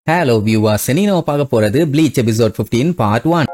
Hello viewers, இன்னைக்கு நம்ம பார்க்க போறது Bleach episode 15 part 1.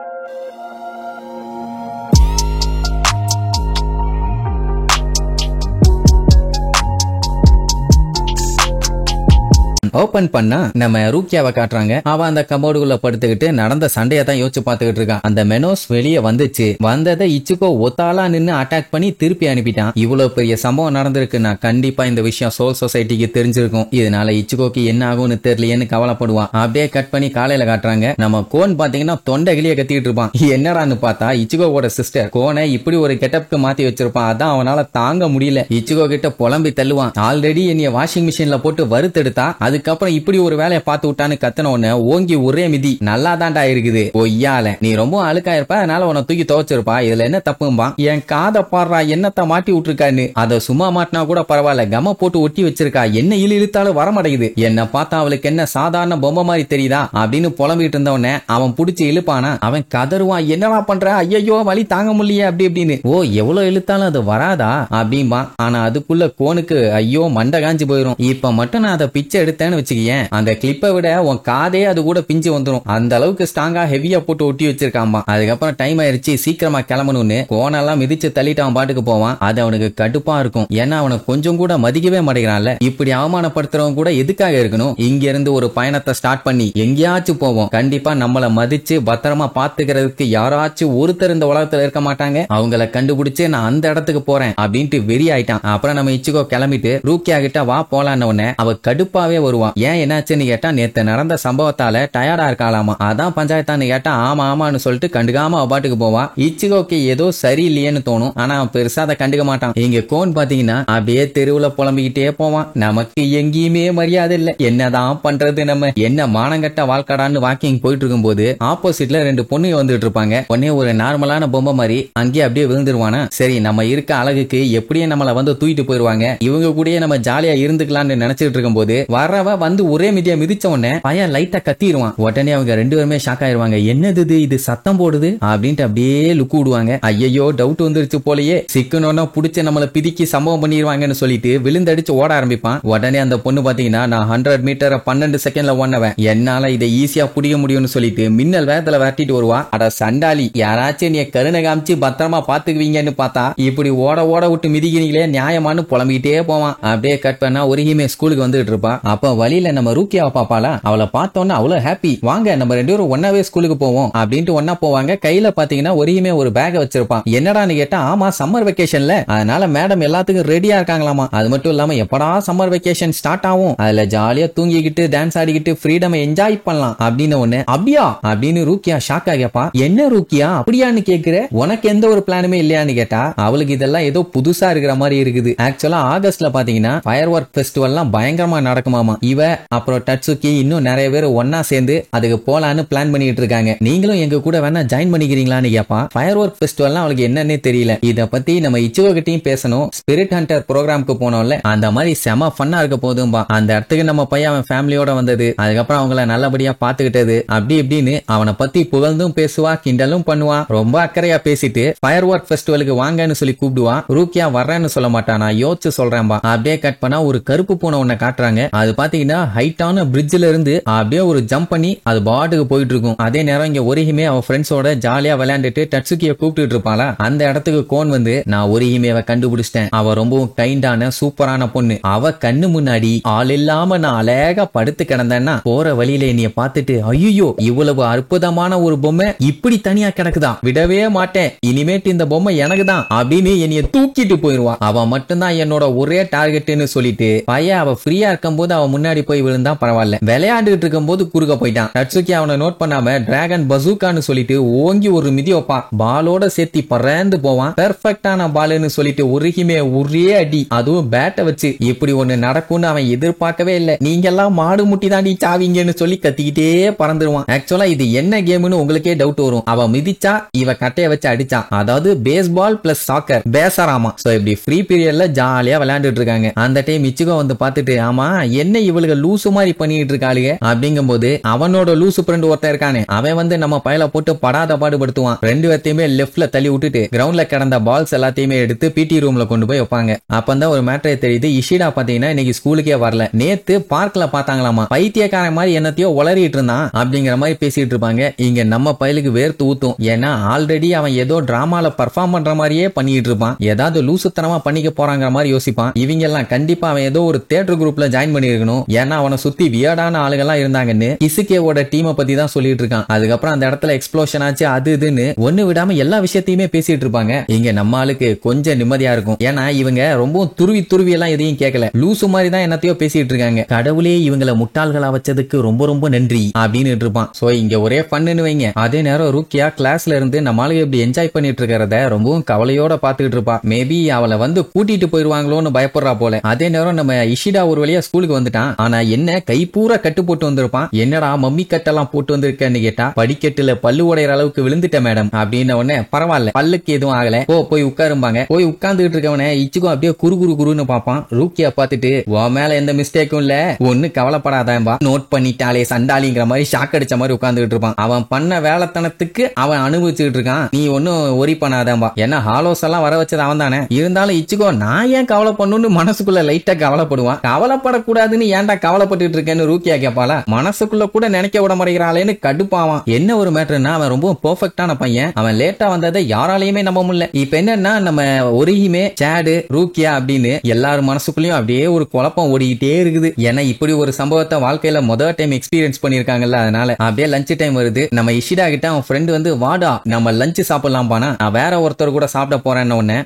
ஓபன் பண்ணா நம்ம ரூக்கியாவை காட்டுறாங்க. அவ அந்த கபோர்டுக்குள்ள படுத்துக்கிட்டு நடந்த சண்டையை தான் யோசிச்சு பாத்துக்கிட்டு இருக்கான். அந்த மெனோஸ் வெளியே வந்துச்சு. வந்ததை இச்சுக்கோ ஒத்தாலா நின்னு அட்டாக் பண்ணி திருப்பி அனுப்பிட்டான். இவ்வளவு பெரிய சம்பவம் நடந்திருக்குன்னா கண்டிப்பா இந்த விஷயம் சோல் சொசைட்டிக்கு தெரிஞ்சிருக்கும். இதனால இச்சுக்கோக்கு என்ன ஆகும்னு தெரியலையேன்னு கவலைப்படுவான். அப்படியே கட் பண்ணி காலையில காட்டுறாங்க. நம்ம கோன் பாத்தீங்கன்னா தொண்டைகிளிய கத்திட்டு இருப்பான். என்னடான்னு பார்த்தா இச்சுகோவோட சிஸ்டர் கோனை இப்படி ஒரு கெட்டப்க்கு மாத்தி வச்சிருப்பான். அதான் அவனால தாங்க முடியல. இச்சுகோ கிட்ட புலம்பி தள்ளுவான். ஆல்ரெடி என்னைய வாஷிங் மிஷின்ல போட்டு வறுத்தெடுத்தா அதுக்கப்புறம் இப்படி ஒரு வேலையை பார்த்து விட்டான்னு கத்தன உடனே ஓங்கி ஒரே மிதி. நல்லா தாண்டா இருக்குது. ஒய்யால நீ ரொம்ப அழுக்கா இருப்ப, அதனால உன தூக்கி துவைச்சிருப்பா. இதுல என்ன தப்பும்பா? என் காதை பாடுறா, என்னத்த மாட்டி விட்டுருக்கான்னு. அதை சும்மா மாட்டினா கூட பரவாயில்ல, கம போட்டு ஒட்டி வச்சிருக்கா. என்ன இழுத்தாலும் வர மாட்டேங்குது. என்ன பார்த்தா அவளுக்கு என்ன சாதாரண பொம்மை மாதிரி தெரியுதா அப்படின்னு புலம்பிட்டு இருந்தவனே அவன் புடிச்சு இழுப்பானா. அவன் கதறுவான். என்னடா பண்ற? ஐயோ வலி தாங்க முடியல அப்படி இப்படின்னு. ஓ எவ்வளவு இழுத்தாலும் அது வராதா அப்படின்பா. ஆனா அதுக்குள்ள கோனுக்கு ஐயோ மண்டை காஞ்சி போயிரும். இப்ப மட்டும் நான் அதை பிச்சை எடுத்தேன்னு வச்சுக்கேன், அந்த கிளிப்பை விட உன் காதே அது கூட பிஞ்சு வந்துடும். அந்த அளவுக்கு ஸ்ட்ராங்கா ஹெவியா போட்டு ஒட்டி வச்சிருக்காமா. அதுக்கப்புறம் டைம் ஆயிருச்சு, சீக்கிரமா கிளம்பணும்னு கோனெல்லாம் மிதிச்சு தள்ளிட்டு அவன் பாட்டுக்கு போவான். அது அவனுக்கு கடுப்பா இருக்கும். ஏன்னா அவனை கொஞ்சம் கூட மதிக்கவே மாட்டேங்கிறான்ல. இப்படி அவமானப்படுத்துறவங்க கூட எதுக்காக இருக்கணும்? இங்க இருந்து ஒரு பயணத்தை ஸ்டார்ட் பண்ணி எங்கேயாச்சும் போவோம். கண்டிப்பா நம்மள மதிச்சு பத்திரமா பாத்துக்கிறதுக்கு யாராச்சும் ஒருத்தர் இந்த உலகத்துல இருக்க மாட்டாங்க. அவங்கள கண்டுபிடிச்சு நான் அந்த இடத்துக்கு போறேன் அப்படின்ட்டு வெறி ஆயிட்டான். அப்புறம் நம்ம இச்சுக்கோ கிளம்பிட்டு ரூக்கியா கிட்ட வா போலான்னு உடனே அவ கடுப்பாவே வருவான். ஏன் என்னாச்சுன்னு கேட்டா நேத்து நடந்த சம்பவத்தால டயர்டா இருக்காளாமா. அதான் பஞ்சாயத்தான்னு கேட்டா ஆமா ஆமான்னு சொல்லிட்டு கண்டுக்காம அவ பாட்டுக்கு போவா. இச்சுகோக்கு ஏதோ சரியில்லையேன்னு தோணும். ஆனா அவன் பெருசா அதை கண்டுக்க மாட்டான். இங்க கோன் பாத்தீங்கன்னா அப்படியே தெருவுல புலம்பிக்கிட்டே போவான். நமக்கு எங்கேயுமே மரியாதை இல்ல, என்னதான் பண்றது, நம்ம என்ன மானங்கட்ட வாழ்க்கடான்னு வாக்கிங் போயிட்டு இருக்கும் போது ஆப்போசிட்ல ரெண்டு பொண்ணுங்க வந்துட்டு இருப்பாங்க. உடனே ஒரு நார்மலான பொம்மை மாதிரி அங்கேயே அப்படியே விழுந்துருவானா. சரி நம்ம இருக்க அழகுக்கு எப்படியே நம்மள வந்து தூக்கிட்டு போயிருவாங்க, இவங்க கூடயே நம்ம ஜாலியா இருந்துக்கலாம்னு நினைச்சிட்டு இருக்கும் போது வரவ வந்து ஒரே மிதியா மிதிச்ச உடனே பையன் லைட்டா கத்திடுவான். உடனே அவங்க ரெண்டு பேருமே ஷாக் ஆயிருவாங்க. என்னது இது சத்தம் போடுது அப்படின்ட்டு அப்படியே லுக்கு விடுவாங்க. ஐயோ டவுட் வந்துருச்சு போலயே, சிக்கனோன்னா புடிச்சு நம்மள பிதிக்கி சம்பவம் பண்ணிடுவாங்கன்னு சொல்லிட்டு விழுந்தடிச்சு ஓட ஆரம்பிப்பான். உடனே அந்த பொண்ணு பாத்தீங்கன்னா நான் 100 மீட்டரை 12 செகண்ட்ல ஓடுனவன், என்னால இதை ஈஸியா புடிக்க முடியும்னு சொல்லிட்டு மின்னல் வேகத்துல விரட்டிட்டு வருவா. அட சண்டாளி, யாராச்சும் நீ கருணை காமிச்சு பத்திரமா பாத்துக்குவீங்கன்னு பார்த்தா இப்படி ஓட ஓட விட்டு மிதிக்கிறீங்களே நியாயமானு புலம்பிக்கிட்டே போவான். அப்படியே கட் பண்ணா ஒருகிமே ஸ்கூலுக்கு வந்துட்டு இருப்பா. அப்ப வழியில நம்ம ரூக்கியாவை பாப்பாளா. அவளை பார்த்தோன்னா அவ்வளவு ஹாப்பி. வாங்க நம்ம ரெண்டு பேரும் ஒன்னாவே ஸ்கூலுக்கு போவோம் அப்படின்ட்டு ஒன்னா போவாங்க. கையில பாத்தீங்கன்னா ஒருமே ஒரு பேக் வச்சிருப்பான். என்னடான்னு கேட்டா ஆமா சம்மர் வெக்கேஷன்ல, அதனால மேடம் எல்லாத்துக்கும் ரெடியா இருக்காங்களாமா. அது மட்டும் இல்லாம எப்படா சம்மர் வெக்கேஷன் ஸ்டார்ட் ஆகும், அதுல ஜாலியா தூங்கிக்கிட்டு டான்ஸ் ஆடிக்கிட்டு ஃப்ரீடம் என்ஜாய் பண்ணலாம் அப்படின்னு ஒண்ணு. அப்படியா அப்படின்னு ரூக்கியா ஷாக் ஆகியப்பா. என்ன ரூக்கியா அப்படியான்னு கேக்குற, உனக்கு எந்த ஒரு பிளானுமே இல்லையான்னு கேட்டா அவளுக்கு இதெல்லாம் ஏதோ புதுசா இருக்கிற மாதிரி இருக்குது. ஆக்சுவலா ஆகஸ்ட்ல பாத்தீங்கன்னா ஃபயர் ஒர்க் ஃபெஸ்டிவல்லாம் பயங்கரமா நடக்குமாமா. இவ அப்புறம் டட்சுகி இன்னும் நிறைய பேர் ஒன்னா சேர்ந்து அதுக்கு போலான்னு பிளான் பண்ணிட்டு இருக்காங்க. நீங்களும் எங்க கூட வேணா ஜாயின் பண்ணிக்கிறீங்களான்னு கேப்பா. ஃபயர் ஒர்க் ஃபெஸ்டிவல்லாம் அவளுக்கு என்னன்னே தெரியல. இத பத்தி நம்ம இச்சுகோ கிட்டையும் பேசணும். ஸ்பிரிட் ஹண்டர் ப்ரோக்ராம்க்கு போனோம்ல, அந்த மாதிரி செம ஃபன்னா இருக்க போதும்பா. அந்த இடத்துக்கு நம்ம பையன் அவன் ஃபேமிலியோட வந்தது, அதுக்கப்புறம் அவங்கள நல்லபடியா பாத்துக்கிட்டது அப்படி இப்படின்னு அவனை பத்தி புகழ்ந்தும் பேசுவா, கிண்டலும் பண்ணுவா. ரொம்ப அக்கறையா பேசிட்டு ஃபயர் ஒர்க் ஃபெஸ்டிவலுக்கு வாங்கன்னு சொல்லி கூப்பிடுவா. ரூக்கியா வர்றேன்னு சொல்ல மாட்டான். நான் யோசிச்சு சொல்றேன்பா. அப்படியே கட் பண்ணா ஒரு கருப்பு பூனை ஒண்ணு காட்டுறாங்க. அது பாத்தீங்கன்னா ஹைட்டான பிரிட்ஜ்ல இருந்து அப்படியே ஒரு ஜம்ப் பண்ணி அது பாட்டுக்கு போயிட்டு இருக்கும். அதே நேரம் இங்க ஒரிஹிமே அவ ஃப்ரெண்ட்ஸோட ஜாலியா விளையாண்டுட்டு டட்சுகிய கூப்பிட்டு இருப்பாளா. அந்த இடத்துக்கு கோன் வந்து நான் ஒரிஹிமேவை கண்டுபிடிச்சிட்டேன், அவ ரொம்பவும் கைண்டான சூப்பரான பொண்ணு, அவ கண்ணு முன்னாடி ஆள் இல்லாம நான் அழகா படுத்து கிடந்தேன்னா போற வழியில என்னைய பார்த்துட்டு ஐயோ இவ்வளவு அற்புதமான ஒரு பொம்மை இப்படி தனியா கிடக்குதா, விடவே மாட்டேன், இனிமேட்டு இந்த பொம்மை எனக்கு தான் அப்படின்னு என்னைய தூக்கிட்டு போயிருவா. அவ மட்டும்தான் என்னோட ஒரே டார்கெட்னு சொல்லிட்டு பையன் அவ ஃப்ரீயா இருக்கும் போது அவ முன்னாடி போய் விழுந்தா பரவாயில்ல, விளையாண்டுட்டு இருக்கும் போது குறுக்க போயிட்டான். டட்சுகி அவனை நோட் பண்ணாம டிராகன் பசூக்கான்னு சொல்லிட்டு ஓங்கி ஒரு மிதி வைப்பான். பாலோட சேர்த்தி பறந்து போவான். பெர்ஃபெக்டான பாலுன்னு சொல்லிட்டு ஒருகிமே ஒரே அடி, அதுவும் பேட்டை வச்சு. இப்படி ஒண்ணு நடக்கும்னு அவன் எதிர்பார்க்கவே இல்லை. நீங்க எல்லாம் மாடு முட்டி தாண்டி சாவீங்கன்னு சொல்லி கத்திக்கிட்டே பறந்துருவான். ஆக்சுவலா இது என்ன கேம்னு உங்களுக்கே டவுட் வரும். அவ மிதிச்சா இவ கட்டைய வச்சு அடிச்சா, அதாவது பேஸ்பால் பிளஸ் சாக்கர் பேசராமா. சோ இப்படி ஃப்ரீ பீரியட்ல ஜாலியா விளையாண்டுட்டு இருக்காங்க. அந்த டைம் இச்சுகோ வந்து பாத்துட்டு ஆமா என்ன இவளுக்கு லூசு மாதிரி பண்ணிட்டு இருக்காளுங்க. அப்படிங்கும் போது அவனோட லூசு ஃப்ரெண்ட் ஒருத்தன் இருக்கானே, அவன் வந்து நம்ம பயல போட்டு படாத பாடுபடுத்துவான். ரெண்டு பேர்த்தையுமே லெஃப்ட்ல தள்ளி விட்டுட்டு கிரவுண்ட்ல கிடந்த பால்ஸ் எல்லாத்தையுமே எடுத்து பிடி ரூம்ல கொண்டு போய் வைப்பாங்க. அப்பதான் ஒரு மேட்டரே தெரியுது. இஷிடா பாத்தீங்கன்னா இன்னைக்கு ஸ்கூலுக்கே வரல. நேத்து பார்க்ல பாத்தாங்களாமா. பைத்தியக்காரன் மாதிரி என்னத்தையோ உளறிட்டு இருந்தான் அப்படிங்கிற மாதிரி பேசிட்டு இருப்பாங்க. இங்க நம்ம பயலுக்கு வேர்த்து ஊத்தும். ஏன்னா ஆல்ரெடி அவன் ஏதோ டிராமால பர்ஃபார்ம் பண்ற மாதிரியே பண்ணிட்டு இருப்பான். ஏதாவது லூசுத்தனமா பண்ணிக்க போறாங்கிற மாதிரி யோசிப்பான். இவங்க எல்லாம் கண்டிப்பா அவன் ஏதோ ஒரு தியேட்டர் குரூப்ல ஜாயின் பண்ணி இருக்கணும். ஏன்னா அவனை சுத்தி வியர்டான ஆளுகள்லாம் இருந்தாங்கன்னு கிசுகேவோட டீமை பத்தி தான் சொல்லிட்டு இருக்கான். அதுக்கப்புறம் அந்த இடத்துல எக்ஸ்ப்ளோஷன் ஆச்சு, அது இதுன்னு ஒண்ணு விடாம எல்லா விஷயத்தையுமே பேசிட்டு இருப்பாங்க. இங்க நம்ம ஆளுக்கு கொஞ்சம் நிம்மதியா இருக்கும். ஏன்னா இவங்க ரொம்ப துருவி எல்லாம் எதையும் கேட்கல. லூசு மாதிரி தான் என்னத்தையோ பேசிட்டு இருக்காங்க. கடவுளே இவங்களை முட்டாள்களா வச்சதுக்கு ரொம்ப ரொம்ப நன்றி அப்படின்னு இருப்பான். சோ இங்க ஒரே ஃபன்னு வைங்க. அதே நேரம் ரூக்கியா கிளாஸ்ல இருந்து நம்ம ஆளுங்க இப்படி என்ஜாய் பண்ணிட்டு இருக்கிறத ரொம்பவும் கவலையோட பாத்துக்கிட்டு இருப்பா. மேபி அவளை வந்து கூட்டிட்டு போயிருவாங்களோன்னு பயப்படுறா போல. அதே நேரம் நம்ம இஷிடா ஒரு வழியா ஸ்கூலுக்கு வந்துட்டான். ஆனா என்ன கை பூரா கட்டு போட்டு வந்திருப்பான். என்னடா மம்மி கட்டெல்லாம் போட்டு வந்திருக்கேன்னு கேட்டா, படிக்கட்டுல பல்லு உடையற அளவுக்கு விழுந்துட்டேன் மேடம் அப்படின்னு உடனே, பரவாயில்ல பல்லுக்கு எதுவும் ஆகல, போய் உட்காரும்பாங்க. போய் உட்கார்ந்துட்டு இருக்கவனே இச்சுக்கும் அப்படியே குறுன்னு பாப்பான். ரூக்கியா பாத்துட்டு, உன் மேல எந்த மிஸ்டேக்கும் இல்ல, ஒண்ணு கவலைப்படாதேன்பா, நோட் பண்ணிட்டாலே சண்டாலிங்கிற மாதிரி ஷாக் அடிச்ச மாதிரி உட்கார்ந்துட்டு இருப்பான். அவன் பண்ண வேலைத்தனத்துக்கு அவன் அனுபவிச்சுட்டு இருக்கான். நீ ஒன்னும் ஒரி பண்ணாதேன்பா. ஏன்னா ஹாலோஸ் எல்லாம் வர வச்சது அவன் தானே. இருந்தாலும் இச்சுக்கோ நான் ஏன் கவலை பண்ணணும்னு மனசுக்குள்ள லைட்டா கவலைப்படுவான். கவலைப்படக்கூடாதுன்னு ஏன்டா கவலைப்பட்டு இருக்கேன்னு ரூக்கியா கேப்பாளா. மனசுக்குள்ள கூட நினைக்க விட மாட்டேங்கிறாளேன்னு கடுப்பாவான். என்ன ஒரு மேட்டர்னா அவன் ரொம்ப பெர்ஃபெக்ட்டான பையன். அவன் லேட்டா வந்ததை யாராலையுமே நம்ப முடியல. இப்ப என்னன்னா நம்ம ஒரியுமே சேடு ரூக்கியா அப்படின்னு எல்லாரும் மனசுக்குள்ளயும் அப்படியே ஒரு குழப்பம் ஓடிக்கிட்டே இருக்குது. ஏன்னா இப்படி ஒரு சம்பவத்தை வாழ்க்கையில முதல் டைம் எக்ஸ்பீரியன்ஸ் பண்ணிருக்காங்கல்ல. அதனால அப்படியே லஞ்ச் டைம் வருது. நம்ம இஷிடா கிட்ட அவன் ஃப்ரெண்ட் வந்து, வாடா நம்ம லஞ்ச் சாப்பிடலாம் பானா, நான் வேற ஒருத்தர் கூட சாப்பிட போறேன்னு உடனே,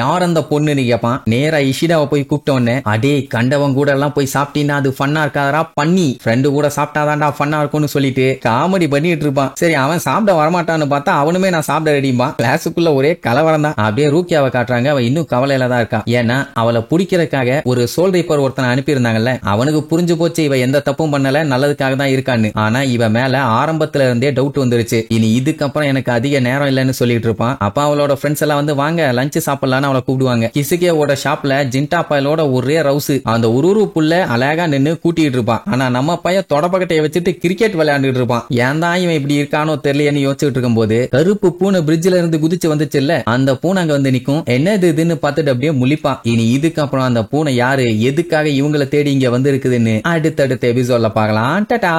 யார் அந்த பொண்ணுன்னு கேட்பான். நேரா இஷிடாவை போய் கூப்பிட்ட உடனே, அடே கண்டவன் கூட எல்லாம் போய் சாப்பிட்டீங்கன்னா அது ஃபன்னா இருக்காதரா, பண்ணி ஃப்ரெண்டு கூட சாப்பிட்டாதான்டா ஃபன்னா இருக்கும்னு சொல்லிட்டு காமெடி பண்ணிட்டு இருப்பான். சரி அவன் சாப்பிட வரமாட்டான்னு பார்த்தா அவனுமே நான் சாப்பிட ரெடிம்பா. கிளாஸுக்குள்ள ஒரே கலவரம் தான். அப்படியே ரூக்கியாவை காட்டுறாங்க. அவ இன்னும் கவலையில தான் இருக்கா. ஏன்னா அவளை பிடிக்கிறதுக்காக ஒரு சோல் ரீப்பர் ஒருத்தனை அனுப்பி இருந்தாங்கல்ல. அவனுக்கு புரிஞ்சு போச்சு இவ எந்த தப்பும் பண்ணல, நல்லதுக்காக தான் இருக்கான்னு. ஆனா இவ மேல ஆரம்பத்துல இருந்தே டவுட் வந்துருச்சு. இனி இதுக்கப்புறம் எனக்கு அதிக நேரம் இல்லைன்னு சொல்லிட்டு இருப்பான். அப்ப அவளோட ஃப்ரெண்ட்ஸ் எல்லாம் வந்து வாங்க லஞ்ச் சாப்பிடலான்னு அவளை கூப்பிடுவாங்க. கிசுகேவோட ஷாப்ல ஜிண்டா பயலோட ஒரே ரவுஸ். அந்த உருவு புள்ள அழகா நின்னு கூட்டிட்டு இருப்பான். ஆனா நம்ம பையன் தொடப்பக்கட்டையை வச்சுட்டு கிரிக்கெட் விளையாண்டுட்டு இருப்பான். ஏன் தான் இவன் இப்படி இருக்கானோ தெரியலையேன்னு யோசிச்சுட்டு இருக்கும் போது கருப்பு பூனை பிரிட்ஜ்ல இருந்து குதிச்சு வந்துச்சு இல்ல, அந்த பூனை அங்க வந்து நிக்கும். என்னது இதுன்னு பார்த்துட்டு அப்படியே முழிப்பான். இனி இதுக்கப்புறம் அந்த பூனை யாரு, எதுக்காக இவங்களை தேடி இங்க வந்து இருக்குதுன்னு அடுத்தடுத்த எபிசோட்ல பார்க்கலாம். டாடா.